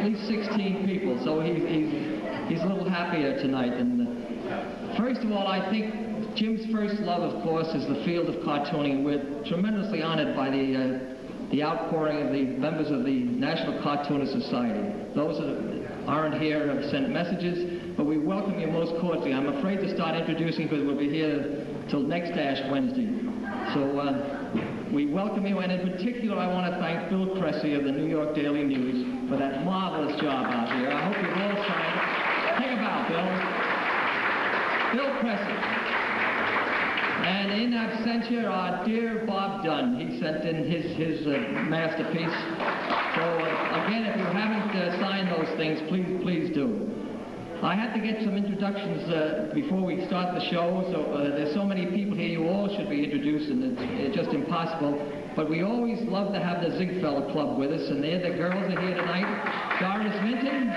least 16 people, so he's a little happier tonight. And first of all, I think Jim's first love, of course, is the field of cartooning, and we're tremendously honored by the outpouring of the members of the National Cartoonist Society. Those that aren't here have sent messages, but we welcome you most cordially. I'm afraid to start introducing because we'll be here till next Ash Wednesday. So we welcome you, and in particular I want to thank Bill Cressy of the New York Daily News for that marvelous job out here. I hope you've all signed it. Take a bow, Bill. Bill Cressy. And in absentia, our dear Bob Dunn. He sent in his masterpiece. So again, if you haven't signed those things, please do. I had to get some introductions before we start the show, so there's so many people here, you all should be introduced, and it's just impossible. But we always love to have the Ziegfeld Club with us, and the girls are here tonight. Doris Minton,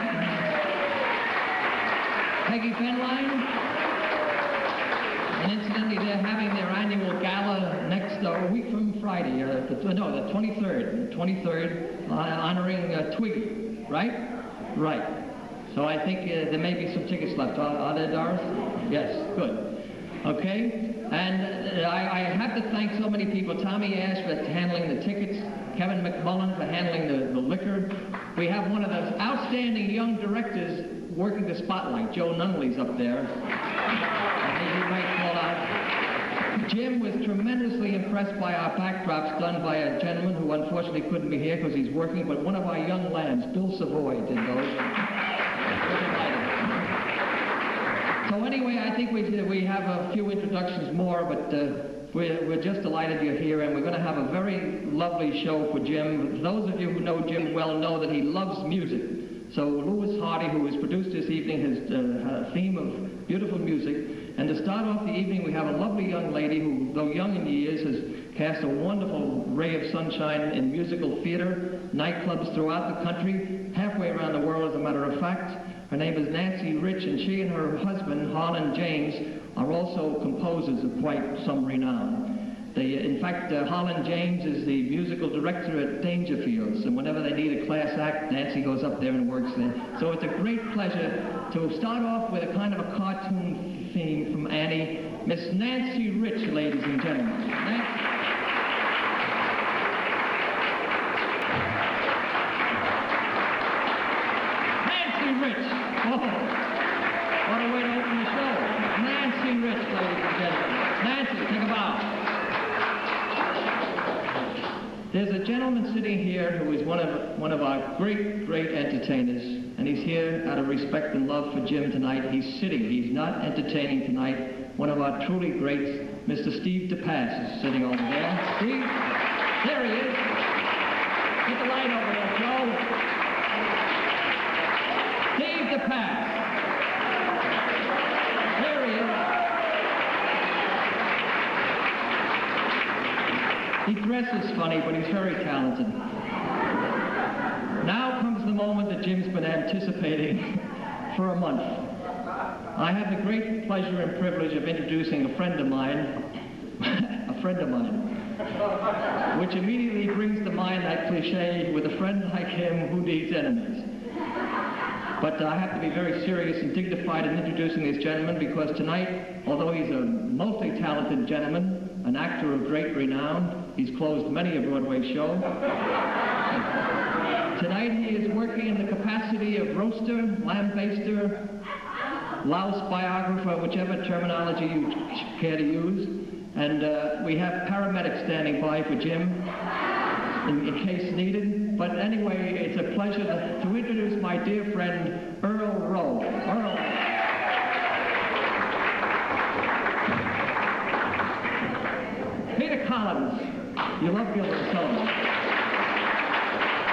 Peggy Fenline, and incidentally, they're having their annual gala next week from Friday, the 23rd, honoring Twiggy, right? Right. So I think there may be some tickets left. Are there, Doris? Yes, good. Okay, and I have to thank so many people. Tommy Ash for handling the tickets, Kevin McMullen for handling the liquor. We have one of the outstanding young directors working the spotlight. Joe Nunley's up there. I think he might call out. Jim was tremendously impressed by our backdrops done by a gentleman who unfortunately couldn't be here because he's working, but one of our young lads, Bill Savoy, did those. So anyway, I think we have a few introductions more, but we're just delighted you're here, and we're going to have a very lovely show for Jim. Those of you who know Jim well know that he loves music. So Louis Hardy, who has produced this evening, has had a theme of beautiful music. And to start off the evening, we have a lovely young lady who, though young in years, has cast a wonderful ray of sunshine in musical theater, nightclubs throughout the country, halfway around the world, as a matter of fact. Her name is Nancy Rich, and she and her husband, Harlan James, are also composers of quite some renown. In fact, Harlan James is the musical director at Dangerfields, and whenever they need a class act, Nancy goes up there and works there. So it's a great pleasure to start off with a kind of a cartoon theme from Annie, Miss Nancy Rich, ladies and gentlemen. Nancy Rich. Oh, what a way to open the show. Nancy Rich, ladies and gentlemen. Nancy, take a bow. There's a gentleman sitting here who is one of our great entertainers, and he's here out of respect and love for Jim tonight. He's sitting. He's not entertaining tonight. One of our truly greats, Mr. Steve DePass, is sitting over there. Steve, there he is. Get the light over there, Joe. Steve DePass. There he is. He dresses funny, but he's very talented. Now comes the moment that Jim's been anticipating for a month. I have the great pleasure and privilege of introducing a friend of mine, which immediately brings to mind that cliche, with a friend like him, who needs enemies? But I have to be very serious and dignified in introducing this gentleman, because tonight, although he's a multi-talented gentleman, an actor of great renown, he's closed many a Broadway show. Tonight he is working in the capacity of roaster, lambaster, louse biographer, whichever terminology you care to use. And we have paramedics standing by for Jim in case needed. But anyway, it's a pleasure to introduce my dear friend, Earl Rowe. Earl. Peter Collins. You love Gilbert Sullivan.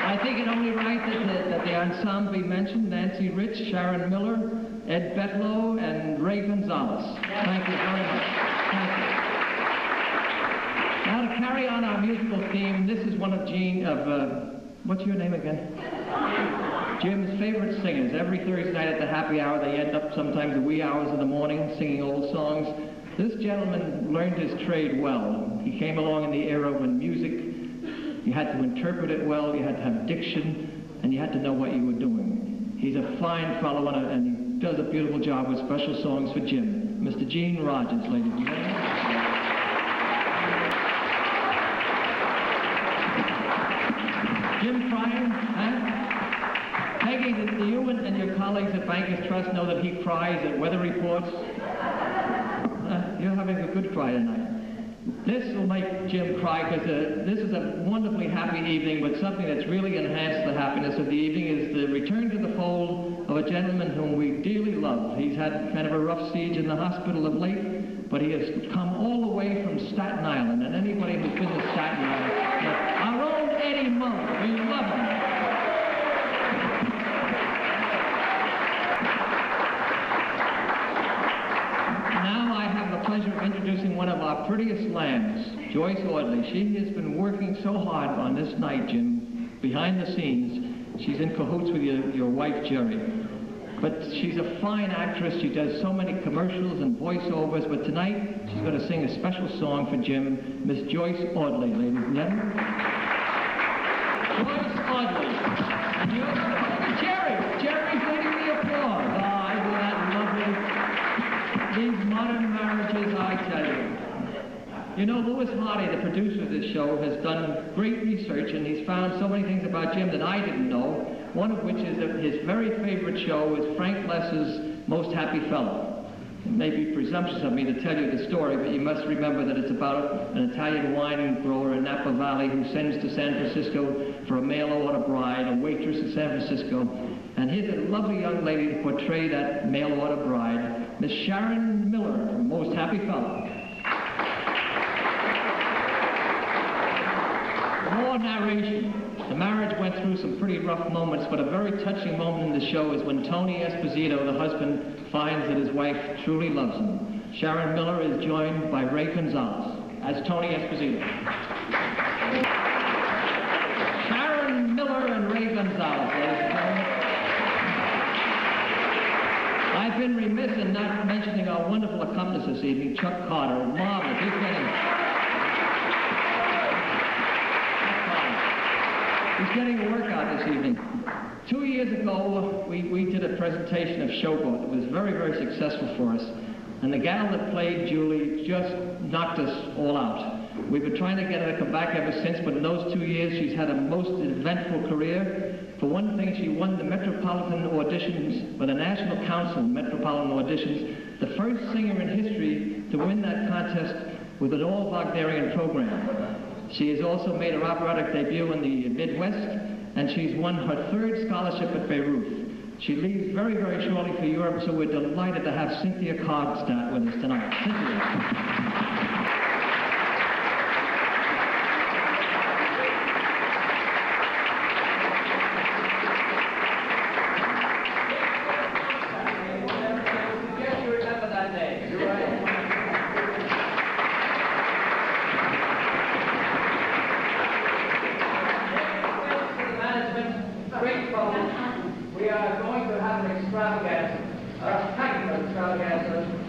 I think it only right that the ensemble be mentioned: Nancy Rich, Sharon Miller, Ed Betlow, and Ray Gonzalez. Thank you very much. Thank you. Now to carry on our musical theme, this is one of what's your name again? Jim's favorite singers. Every Thursday night at the happy hour, they end up sometimes the wee hours of the morning singing old songs. This gentleman learned his trade well. He came along in the era when music, you had to interpret it well, you had to have diction, and you had to know what you were doing. He's a fine fellow and he does a beautiful job with special songs for Jim. Mr. Gene Rogers, ladies and gentlemen. Jim crying, huh? Peggy, do you and your colleagues at Bankers Trust know that he cries at weather reports? You're having a good cry tonight. This will make Jim cry because this is a wonderfully happy evening, but something that's really enhanced the happiness of the evening is the return to the fold of a gentleman whom we dearly love. He's had kind of a rough siege in the hospital of late, but he has come all the way from Staten Island, and anybody who's been to Staten Island, our own Eddie Muller, we love him. Pleasure of introducing one of our prettiest lambs, Joyce Audley. She has been working so hard on this night, Jim, behind the scenes. She's in cahoots with your wife, Jerry. But she's a fine actress. She does so many commercials and voiceovers. But tonight, she's going to sing a special song for Jim, Miss Joyce Audley, ladies and gentlemen. Joyce Audley. And you Jerry. Jerry's leading the applause. Oh, isn't that lovely? These modern marriages, I tell you. You know, Louis Hardy, the producer of this show, has done great research, and he's found so many things about Jim that I didn't know, one of which is that his very favorite show is Frank Less's Most Happy Fellow. It may be presumptuous of me to tell you the story, but you must remember that it's about an Italian wine grower in Napa Valley who sends to San Francisco for a mail-order bride, a waitress in San Francisco. And here's a lovely young lady to portray that mail-order bride, Miss Sharon Miller from Most Happy Fellow. More narration. The marriage went through some pretty rough moments, but a very touching moment in the show is when Tony Esposito, the husband, finds that his wife truly loves him. Sharon Miller is joined by Ray Gonzalez as Tony Esposito. Sharon Miller and Ray Gonzalez, ladies and gentlemen. I've been remiss in not mentioning our wonderful accomplice this evening, Chuck Carter. Marvelous. He's getting a workout this evening. 2 years ago, we did a presentation of Showboat that was very, very successful for us. And the gal that played Julie just knocked us all out. We've been trying to get her to come back ever since, but in those 2 years, she's had a most eventful career. For one thing, she won the Metropolitan auditions, by the National Council of Metropolitan Auditions, the first singer in history to win that contest with an all-Wagnerian program. She has also made her operatic debut in the Midwest, and she's won her third scholarship at Beirut. She leaves very, very shortly for Europe, so we're delighted to have Cynthia Cogstadt with us tonight. Cynthia.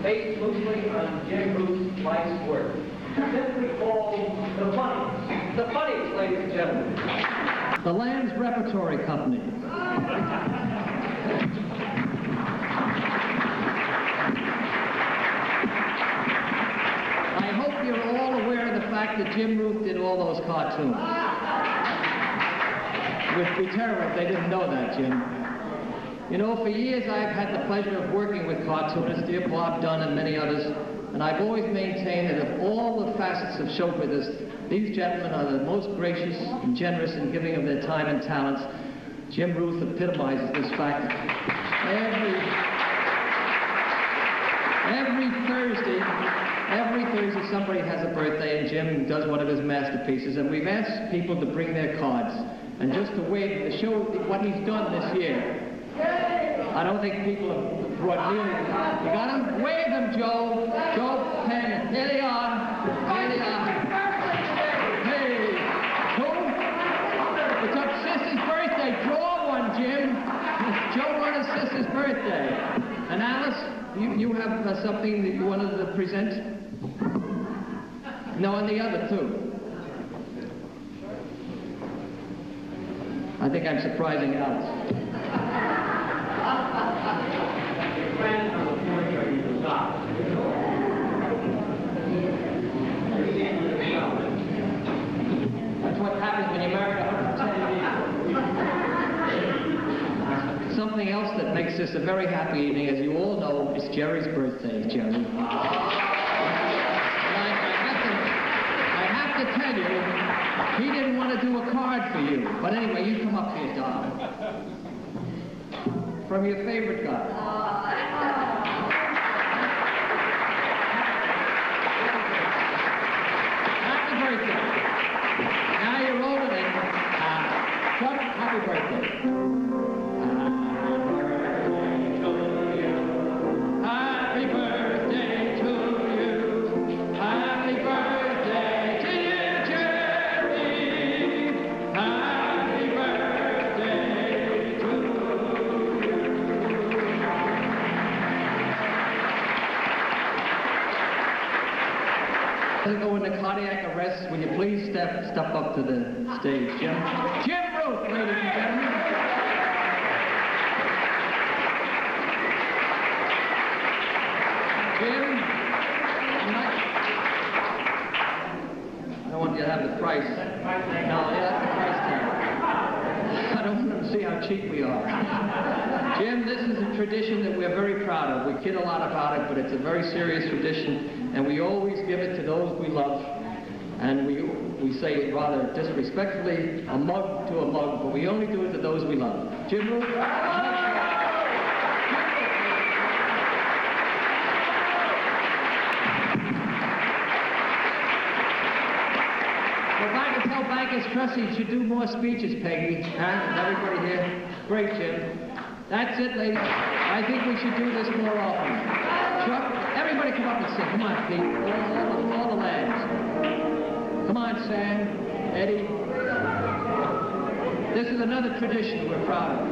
Based loosely on Jim Root's life's work. Simply called The Funnies. The Funnies, ladies and gentlemen. The Lambs Repertory Company. I hope you're all aware of the fact that Jim Root did all those cartoons. It would be terrible if they didn't know that, Jim. You know, for years I've had the pleasure of working with cartoonists, dear Bob Dunn and many others, and I've always maintained that of all the facets of show business, these gentlemen are the most gracious and generous in giving of their time and talents. Jim Ruth epitomizes this fact. Every Thursday somebody has a birthday and Jim does one of his masterpieces, and we've asked people to bring their cards. And just to wait to show what he's done this year, I don't think people have brought nearly. You got them? Wave them, Joe. Joe Penn. Here they are. Here they are. Hey, who? It's up Sis's birthday. Draw one, Jim. Joe won his sister's birthday. And Alice, you have something that you wanted to present? No, and the other two. I think I'm surprising Alice. this a very happy evening. As you all know, it's Jerry's birthday, Jerry. And I have to tell you, he didn't want to do a card for you. But anyway, you come up here, darling. From your favorite guy. Happy birthday. Now you're older than Chuck, happy birthday. Happy birthday to you. Happy birthday to you, Jerry. Happy birthday to you. We'll go into cardiac arrest. Will you please step up to the stage, Jim? Jim Root, ladies and gentlemen. Jim, I don't want you to have the price. No, yeah, that's the price tag. I don't want them to see how cheap we are. Jim, this is a tradition that we're very proud of. We kid a lot about it, but it's a very serious tradition, and we always give it to those we love. And we say it rather disrespectfully, a mug to a mug, but we only do it to those we love. Jim Root. If I could tell Banker's Trustee you should do more speeches, Peggy. Huh? Is everybody here? Great, Jim. That's it, ladies. I think we should do this more often. Chuck, everybody come up and sing. Come on, Pete. All the lads. Come on, Sam, Eddie. This is another tradition we're proud of.